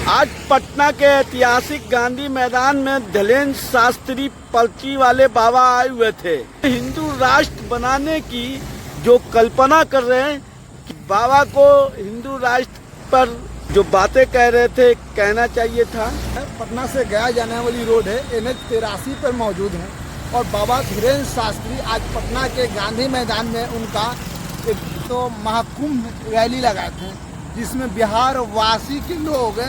आज पटना के ऐतिहासिक गांधी मैदान में धीरेन्द्र शास्त्री पर्ची वाले बाबा आए हुए थे। हिंदू राष्ट्र बनाने की जो कल्पना कर रहे हैं कि बाबा को हिंदू राष्ट्र पर जो बातें कह रहे थे कहना चाहिए था। पटना से गया जाने वाली रोड है NH 83 पर मौजूद है और बाबा धीरेन्द्र शास्त्री आज पटना के गांधी मैदान में उनका एक तो महाकुंभ रैली लगाए थे, जिसमें बिहार वासी के लोग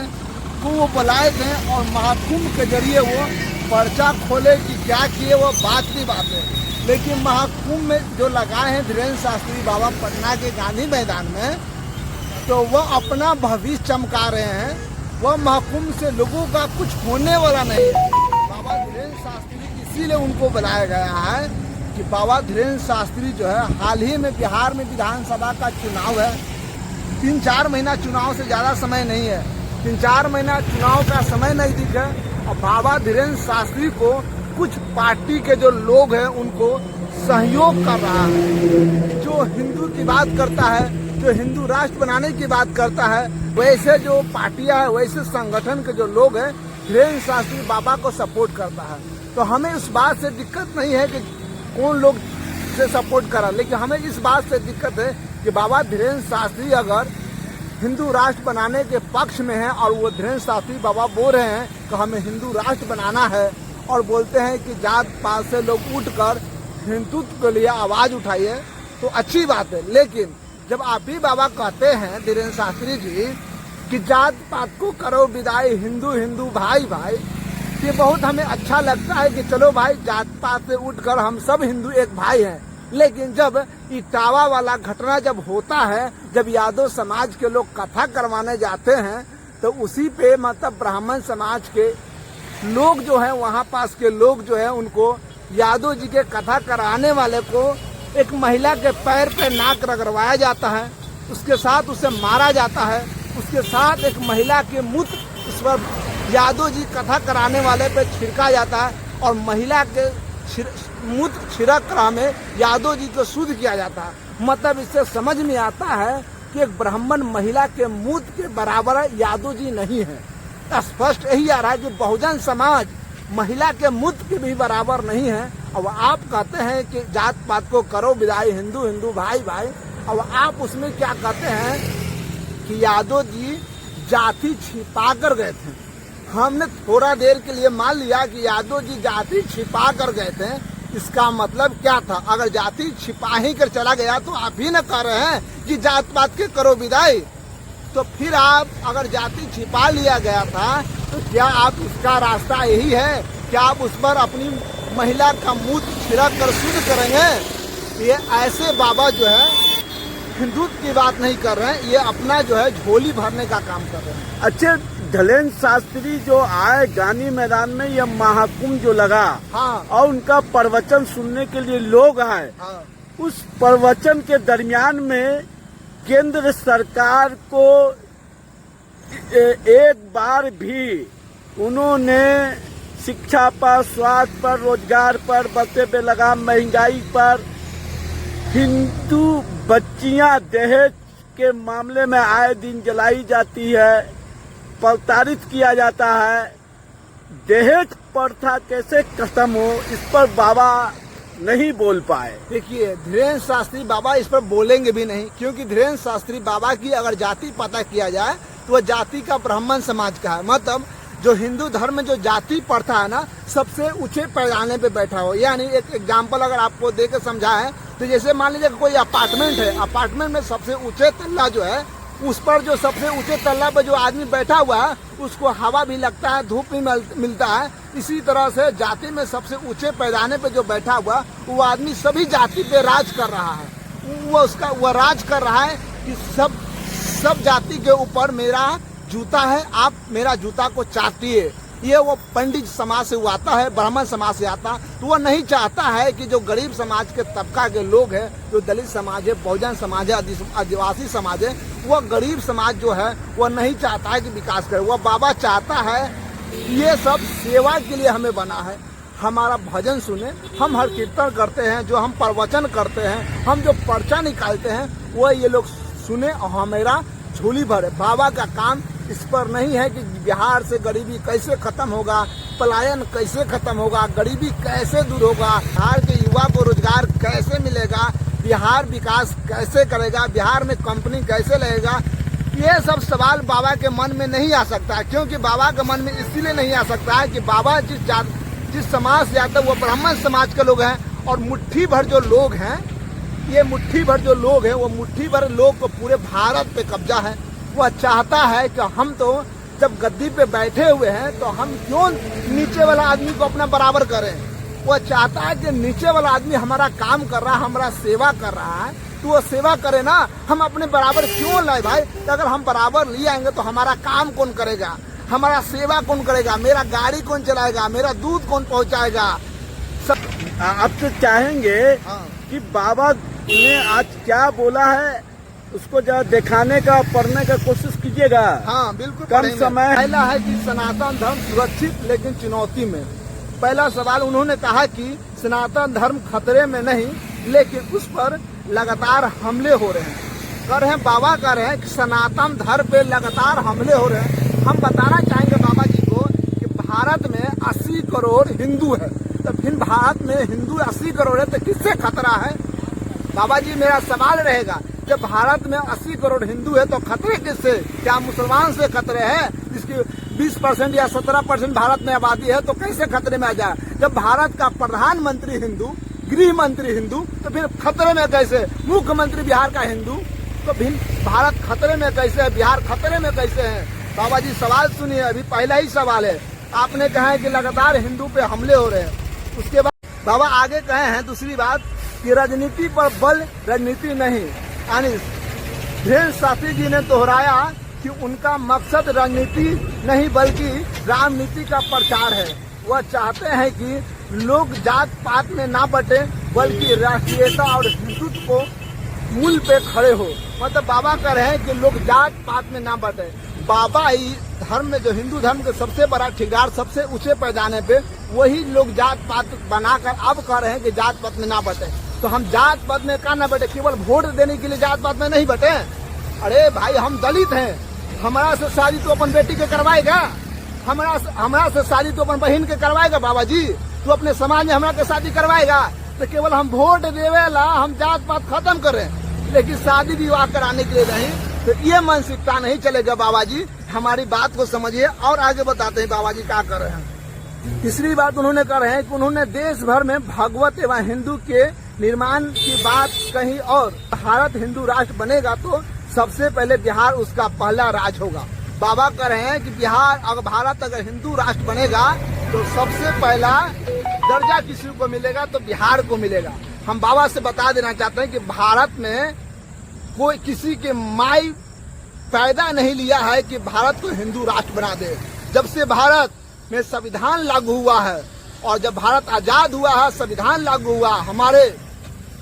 को वो बुलाए थे और महाकुंभ के जरिए वो पर्चा खोले कि क्या किए वो बात की बात है। लेकिन महाकुंभ में जो लगाए हैं धीरेन्द्र शास्त्री बाबा पटना के गांधी मैदान में, तो वह अपना भविष्य चमका रहे हैं। वह महाकुंभ से लोगों का कुछ होने वाला नहीं है। बाबा धीरेन्द्र शास्त्री इसीलिए उनको बुलाया गया है कि बाबा धीरेन्द्र शास्त्री जो है, हाल ही में बिहार में विधानसभा का चुनाव है। 3-4 महीना चुनाव से ज़्यादा समय नहीं है, 3-4 महीना चुनाव का समय नजदीक है और बाबा धीरेन्द्र शास्त्री को कुछ पार्टी के जो लोग हैं उनको सहयोग कर रहा है। जो हिंदू की बात करता है, जो हिंदू राष्ट्र बनाने की बात करता है, वैसे जो पार्टियां है, वैसे संगठन के जो लोग हैं, धीरेन्द्र शास्त्री बाबा को सपोर्ट करता है। तो हमें इस बात से दिक्कत नहीं है कि कौन लोग से सपोर्ट करा, लेकिन हमें इस बात से दिक्कत है कि बाबा धीरेन्द्र शास्त्री अगर हिंदू राष्ट्र बनाने के पक्ष में है और वो धीरेन्द्र शास्त्री बाबा बोल रहे हैं कि हमें हिंदू राष्ट्र बनाना है और बोलते हैं कि जात पात से लोग उठकर हिंदुत्व के लिए आवाज उठाइए, तो अच्छी बात है। लेकिन जब आप ही बाबा कहते हैं धीरेन्द्र शास्त्री जी कि जात पात को करो विदाई, हिंदू हिंदू भाई भाई, ये बहुत हमें अच्छा लगता है कि चलो भाई जात पात से उठकर हम सब हिंदू एक भाई हैं। लेकिन जब इटावा वाला घटना जब होता है, जब यादव समाज के लोग कथा करवाने जाते हैं, तो उसी पे मतलब ब्राह्मण समाज के लोग जो है, वहाँ पास के लोग जो है, उनको यादव जी के कथा कराने वाले को एक महिला के पैर पे नाक रगड़वाया जाता है, उसके साथ उसे मारा जाता है, उसके साथ एक महिला के मूत्र उस पर यादव जी कथा कराने वाले पे छिड़का जाता है और महिला के मूत्र छिड़क में यादव जी को शुद्ध किया जाता है। मतलब इससे समझ में आता है कि एक ब्राह्मण महिला के मूत्र के बराबर यादव जी नहीं है। स्पष्ट यही आ रहा है कि बहुजन समाज महिला के मूत्र के भी बराबर नहीं है। और आप कहते हैं कि जात पात को करो विदाई, हिंदू हिंदू भाई भाई, और आप उसमें क्या कहते हैं कि यादव जी जाति छिपा कर गए थे। हमने थोड़ा देर के लिए मान लिया कि यादव जी जाति छिपा कर गए थे। इसका मतलब क्या था? अगर जाति छिपा ही कर चला गया तो आप ही न कह रहे हैं कि जात पात के करो विदाई। तो फिर आप अगर जाति छिपा लिया गया था तो क्या आप इसका रास्ता यही है कि आप उस पर अपनी महिला का मूत्र छिड़क कर शुद्ध करेंगे? ये ऐसे बाबा जो है हिंदुत्व की बात नहीं कर रहे हैं, ये अपना जो है झोली भरने का काम कर रहे हैं। अच्छे, धीरेन्द्र शास्त्री जो आए गांधी मैदान में, यह महाकुंभ जो लगा, हाँ, और उनका प्रवचन सुनने के लिए लोग आए, हाँ, उस प्रवचन के दरमियान में केंद्र सरकार को एक बार भी उन्होंने शिक्षा पर, स्वास्थ्य पर, रोजगार पर, बच्चे पे लगा महंगाई पर, हिंदू बच्चियां दहेज के मामले में आए दिन जलाई जाती है, प्रताड़ित किया जाता है, दहेज प्रथा कैसे खत्म हो, इस पर बाबा नहीं बोल पाए। देखिए, धीरेन्द्र शास्त्री बाबा इस पर बोलेंगे भी नहीं, क्योंकि धीरेन्द्र शास्त्री बाबा की अगर जाति पता किया जाए तो वह जाति का ब्राह्मण समाज का है। मतलब जो हिंदू धर्म में जो जाति प्रथा है ना, सबसे ऊंचे पैमाने पे बैठा हो। यानी एक एग्जाम्पल अगर आपको दे के समझाएं तो जैसे मान लीजिए कोई अपार्टमेंट है, अपार्टमेंट में सबसे ऊंचे तल्ला जो है, उस पर जो सबसे ऊंचे तल्ला पर जो आदमी बैठा हुआ है उसको हवा भी लगता है, धूप भी मिलता है। इसी तरह से जाति में सबसे ऊंचे पैदाने पे जो बैठा हुआ वो आदमी सभी जाति पे राज कर रहा है। वो राज कर रहा है कि सब जाति के ऊपर मेरा जूता है, आप मेरा जूता को चाटिए। ये वो पंडित समाज से वो आता है, ब्राह्मण समाज से आता है, तो वो नहीं चाहता है कि जो गरीब समाज के तबका के लोग हैं, जो दलित समाज है, बहुजन समाज है, आदिवासी समाज है, वो गरीब समाज जो है वो नहीं चाहता है कि विकास करे। वो बाबा चाहता है ये सब सेवा के लिए हमें बना है। हमारा भजन सुने, हम हर कीर्तन करते हैं, जो हम प्रवचन करते हैं, हम जो पर्चा निकालते हैं, वो ये लोग सुने और हमेरा झोली भरे। बाबा का काम इस पर नहीं है कि बिहार से गरीबी कैसे खत्म होगा, पलायन कैसे खत्म होगा, गरीबी कैसे दूर होगा, बिहार के युवा को रोजगार कैसे मिलेगा, बिहार विकास कैसे करेगा, बिहार में कंपनी कैसे लगेगा। ये सब सवाल बाबा के मन में नहीं आ सकता, क्योंकि बाबा के मन में इसीलिए नहीं आ सकता है कि बाबा जिस समाज से आता है वो ब्राह्मण समाज के लोग हैं, और मुट्ठी भर जो लोग हैं, ये मुट्ठी भर जो लोग हैं, वो मुट्ठी भर लोग को पूरे भारत पे कब्जा है। वह चाहता है कि हम तो जब गद्दी पे बैठे हुए हैं तो हम क्यों नीचे वाला आदमी को अपना बराबर करें। वह चाहता है कि नीचे वाला आदमी हमारा काम कर रहा है, हमारा सेवा कर रहा है, तो वो सेवा करे ना, हम अपने बराबर क्यों लाए भाई। तो अगर हम बराबर ले आएंगे तो हमारा काम कौन करेगा, हमारा सेवा कौन करेगा, मेरा गाड़ी कौन चलाएगा, मेरा दूध कौन पहुंचाएगा। सब आप तो चाहेंगे हाँ। कि बाबा ने आज क्या बोला है उसको जरा दिखाने का, पढ़ने का कोशिश कीजिएगा। हाँ बिल्कुल कम पढ़ेंगे। समय। पहला है कि सनातन धर्म सुरक्षित लेकिन चुनौती में। पहला सवाल उन्होंने कहा कि सनातन धर्म खतरे में नहीं, लेकिन उस पर लगातार हमले हो रहे हैं। कर रहे हैं बाबा कह रहे हैं कि सनातन धर्म पे लगातार हमले हो रहे हैं। हम बताना चाहेंगे बाबा जी को कि भारत में 80 करोड़ हिंदू है, तो फिर भारत में हिंदू 80 करोड़ है तो किससे खतरा है। बाबा जी मेरा सवाल रहेगा, जब भारत में 80 करोड़ हिंदू है तो खतरे किससे, क्या मुसलमान से खतरे हैं जिसकी 20% या 17% भारत में आबादी है, तो कैसे खतरे में आ जाए। जब भारत का प्रधानमंत्री हिंदू, गृह मंत्री हिंदू, तो फिर खतरे में कैसे। मुख्यमंत्री बिहार का हिंदू, तो फिर भारत खतरे में कैसे है, बिहार खतरे में कैसे है। बाबा जी सवाल सुनिए, अभी पहला ही सवाल है। आपने कहा है कि लगातार हिंदू पे हमले हो रहे हैं, उसके बाद बाबा आगे कहे हैं दूसरी बात कि राजनीति पर बल राजनीति नहीं। यानी धीरेन्द्र शास्त्री जी ने दोहराया कि उनका मकसद राजनीति नहीं बल्कि रामनीति का प्रचार है। वह चाहते हैं कि लोग जात पात में ना बटे, बल्कि राष्ट्रीयता और हिंदुत्व को मूल पे खड़े हो। मतलब बाबा कह रहे हैं कि लोग जात पात में ना बटे। बाबा ही धर्म में, जो हिंदू धर्म के सबसे बड़ा ठेकेदार, सबसे ऊंचे पैदाने पे, वही लोग जात पात बनाकर अब कह रहे हैं कि जात पात में ना बटे। तो हम जात पात में का ना बटे, केवल वोट देने के लिए जात पात में नहीं बटे। अरे भाई हम दलित हैं, हमारा से शादी तो अपन बेटी के करवाएगा, हमारा से शादी तो अपन बहन के करवाएगा। बाबा जी तो अपने समाज में हमारा के शादी करवाएगा, तो केवल हम वोट देवेला हम जात पात खत्म करें, लेकिन शादी विवाह कराने के लिए नहीं। तो ये मानसिकता नहीं चलेगा। बाबा जी हमारी बात को समझिए और आगे बताते हैं बाबा जी क्या कर रहे हैं। तीसरी बात उन्होंने कर रहे हैं कि उन्होंने देश भर में भगवत एवं हिंदू के निर्माण की बात कही, और भारत हिंदू राष्ट्र बनेगा तो सबसे पहले बिहार उसका पहला राज्य होगा। बाबा कह रहे हैं कि बिहार अगर भारत अगर हिंदू राष्ट्र बनेगा तो सबसे पहला दर्जा किसी को मिलेगा तो बिहार को मिलेगा। हम बाबा से बता देना चाहते हैं कि भारत में कोई किसी के माई पैदा नहीं लिया है कि भारत को हिंदू राष्ट्र बना दे। जब से भारत में संविधान लागू हुआ है और जब भारत आजाद हुआ है, संविधान लागू हुआ, हमारे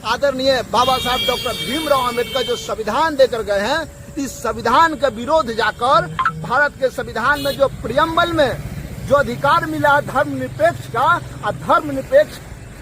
आदरणीय बाबा साहब डॉक्टर भीमराव अम्बेडकर जो संविधान देकर गए हैं, इस संविधान का विरोध जाकर भारत के संविधान में जो प्रियम्बल में जो अधिकार मिला धर्मनिरपेक्ष का, और धर्मनिरपेक्ष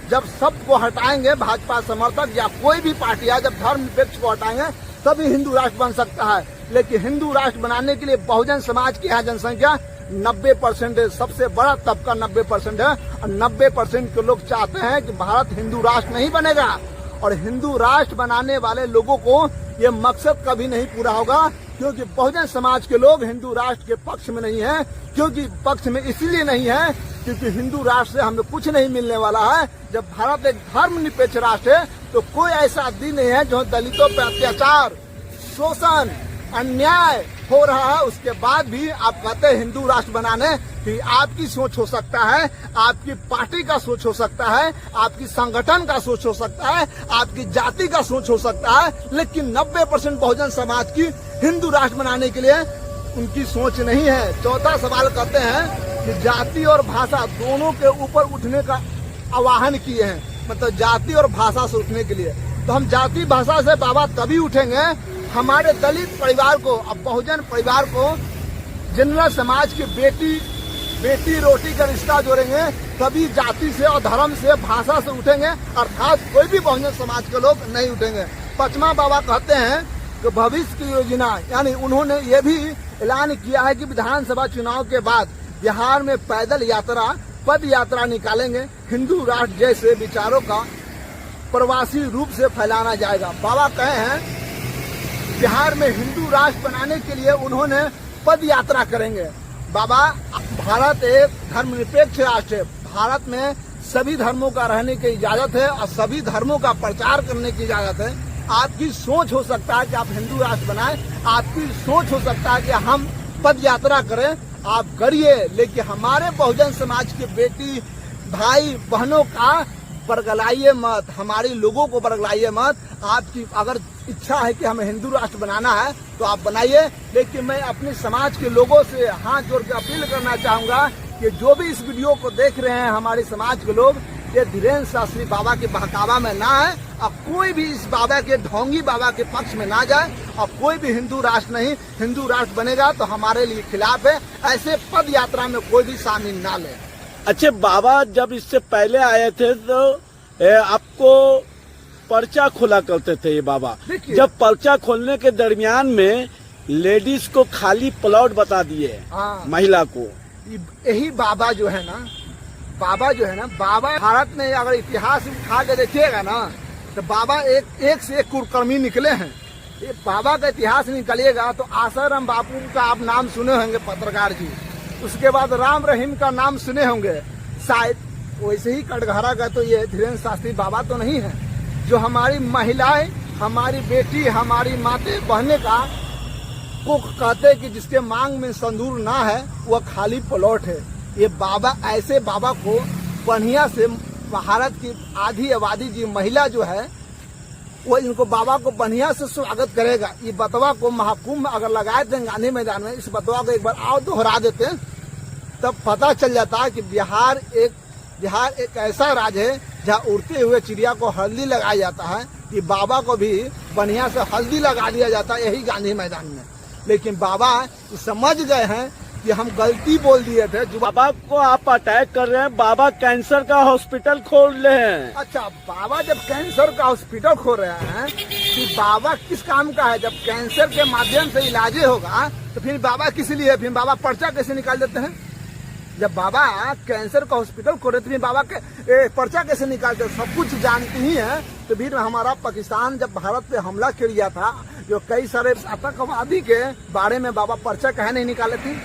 जब सबको हटाएंगे, भाजपा समर्थक या कोई भी पार्टी है, जब धर्मनिरपेक्ष को हटाएंगे तभी हिंदू राष्ट्र बन सकता है। लेकिन हिंदू राष्ट्र बनाने के लिए बहुजन समाज की यहाँ जनसंख्या 90% है, सबसे बड़ा तबका 90% है, और 90% के लोग चाहते हैं कि भारत हिंदू राष्ट्र नहीं बनेगा। और हिंदू राष्ट्र बनाने वाले लोगों को ये मकसद कभी नहीं पूरा होगा, क्योंकि बहुजन समाज के लोग हिंदू राष्ट्र के पक्ष में नहीं है। क्योंकि पक्ष में इसलिए नहीं है क्योंकि हिंदू राष्ट्र से हमें कुछ नहीं मिलने वाला है। जब भारत एक धर्मनिरपेक्ष राष्ट्र है तो कोई ऐसा दिन नहीं है जो दलितों पर अत्याचार, शोषण, अन्याय हो रहा है, उसके बाद भी आप कहते हैं हिंदू राष्ट्र बनाने की। आपकी सोच हो सकता है, आपकी पार्टी का सोच हो सकता है, आपकी संगठन का सोच हो सकता है, आपकी जाति का सोच हो सकता है, लेकिन 90% बहुजन समाज की हिंदू राष्ट्र बनाने के लिए उनकी सोच नहीं है। चौथा सवाल कहते हैं कि जाति और भाषा दोनों के ऊपर उठने का आह्वान किए हैं, मतलब जाति और भाषा से उठने के लिए। तो हम जाति भाषा से बाबा तभी उठेंगे हमारे दलित परिवार को, अब बहुजन परिवार को, जनरल समाज की बेटी रोटी का रिश्ता जोड़ेंगे, तभी जाति से और धर्म से, भाषा से उठेंगे, अर्थात कोई भी बहुजन समाज के लोग नहीं उठेंगे। 5वां बाबा कहते हैं कि भविष्य की योजना, यानी उन्होंने ये भी ऐलान किया है कि विधानसभा चुनाव के बाद बिहार में पैदल यात्रा, पद यात्रा निकालेंगे। हिंदू राष्ट्र जैसे विचारों का प्रवासी रूप से फैलाना जाएगा। बाबा कहे हैं बिहार में हिंदू राष्ट्र बनाने के लिए उन्होंने पद यात्रा करेंगे। बाबा, भारत एक धर्मनिरपेक्ष राष्ट्र है। भारत में सभी धर्मों का रहने की इजाजत है और सभी धर्मों का प्रचार करने की इजाजत है। आपकी सोच हो सकता है कि आप हिंदू राष्ट्र बनाएं, आपकी सोच हो सकता है कि हम पद यात्रा करें, आप करिए, लेकिन हमारे बहुजन समाज के बेटी भाई बहनों का बरगलाइए मत, हमारे लोगों को बरगलाइए मत। आपकी अगर इच्छा है कि हमें हिंदू राष्ट्र बनाना है तो आप बनाइए, लेकिन मैं अपने समाज के लोगों से हाथ जोड़ के अपील करना चाहूंगा कि जो भी इस वीडियो को देख रहे हैं हमारे समाज के लोग, ये धीरेन्द्र शास्त्री बाबा के बहकावा में ना है और कोई भी इस बाबा के ढोंगी बाबा के पक्ष में ना जाए और कोई भी हिंदू राष्ट्र नहीं, हिंदू राष्ट्र बनेगा तो हमारे लिए खिलाफ है। ऐसे पद यात्रा में कोई भी शामिल ना ले। अच्छे, बाबा जब इससे पहले आए थे तो आपको पर्चा खोला करते थे ये बाबा। जब पर्चा खोलने के दरमियान में लेडीज को खाली प्लॉट बता दिए, महिला को। यही बाबा जो है ना, बाबा भारत में अगर इतिहास उठा के देखिएगा ना तो बाबा एक से एक कुकर्मी निकले हैं। ये बाबा का इतिहास निकलिएगा तो आसाराम बापू का आप नाम सुने होंगे, पत्रकार जी। उसके बाद राम रहीम का नाम सुने होंगे शायद। वैसे ही कटघरा का तो ये धीरेन्द्र शास्त्री बाबा तो नहीं है। जो हमारी महिलाएं, हमारी बेटी, हमारी माते बहने का को कहते हैं कि जिसके मांग में संदूर ना है वह खाली प्लॉट है। ये बाबा, ऐसे बाबा को बढ़िया से भारत की आधी आबादी जी महिला जो है वो इनको बाबा को बढ़िया से स्वागत करेगा। ये बतवा को महाकुंभ अगर लगाए थे गांधी मैदान में, इस बतवा को एक बार आओ दोहरा देते तब पता चल जाता है कि बिहार एक ऐसा राज्य है जहाँ उड़ते हुए चिड़िया को हल्दी लगाया जाता है। कि बाबा को भी बढ़िया से हल्दी लगा दिया जाता है यही गांधी मैदान में। लेकिन बाबा समझ गए हैं कि हम गलती बोल दिए थे। बाबा को आप अटैक कर रहे हैं, बाबा कैंसर का हॉस्पिटल खोल रहे हैं। अच्छा, बाबा जब कैंसर का हॉस्पिटल खोल रहे हैं कि बाबा किस काम का है? जब कैंसर के माध्यम से इलाज होगा तो फिर बाबा किस लिए, फिर बाबा पर्चा कैसे निकाल देते हैं? जब बाबा कैंसर का हॉस्पिटल खोल रहे थे बाबा के पर्चा कैसे निकालते? सब कुछ जानती ही है। तो फिर हमारा पाकिस्तान जब भारत पे हमला किया था, जो कई सारे आतंकवादी के बारे में बाबा पर्चा कहे नहीं निकाले थे?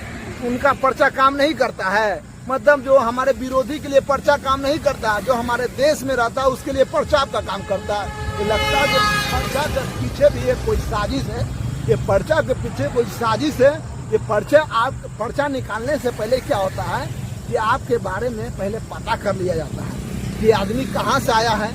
उनका पर्चा काम नहीं करता है। मतलब जो हमारे विरोधी के लिए पर्चा काम नहीं करता, जो हमारे देश में रहता है उसके लिए पर्चा आपका काम करता है। तो लगता है कि पर्चा के पीछे भी कोई साजिश है। ये पर्चा के पीछे कोई साजिश है। ये पर्चा निकालने से पहले क्या होता है कि आपके बारे में पहले पता कर लिया जाता है कि आदमी कहाँ से आया है,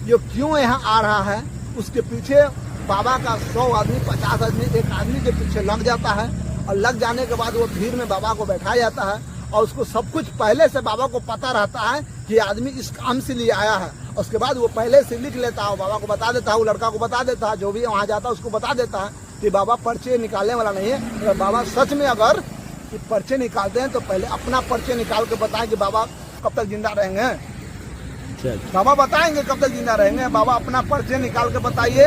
जो क्यों यहाँ आ रहा है। उसके पीछे बाबा का 100 आदमी 50 आदमी एक आदमी के पीछे लग जाता है और लग जाने के बाद वो भीड़ में बाबा को बैठाया जाता है और उसको सब कुछ पहले से बाबा को पता रहता है कि आदमी इस काम से लिए आया है। उसके बाद वो पहले से लिख लेता है, बाबा को बता देता है, वो लड़का को बता देता है, जो भी वहाँ जाता है उसको बता देता है कि बाबा पर्चे निकालने वाला नहीं है। अगर बाबा सच में अगर पर्चे निकालते हैं तो पहले अपना पर्चे निकाल के बताएं कि बाबा कब तक जिंदा रहेंगे। बाबा बताएंगे कब तक जिंदा रहेंगे। बाबा अपना पर्चे निकाल के बताइए।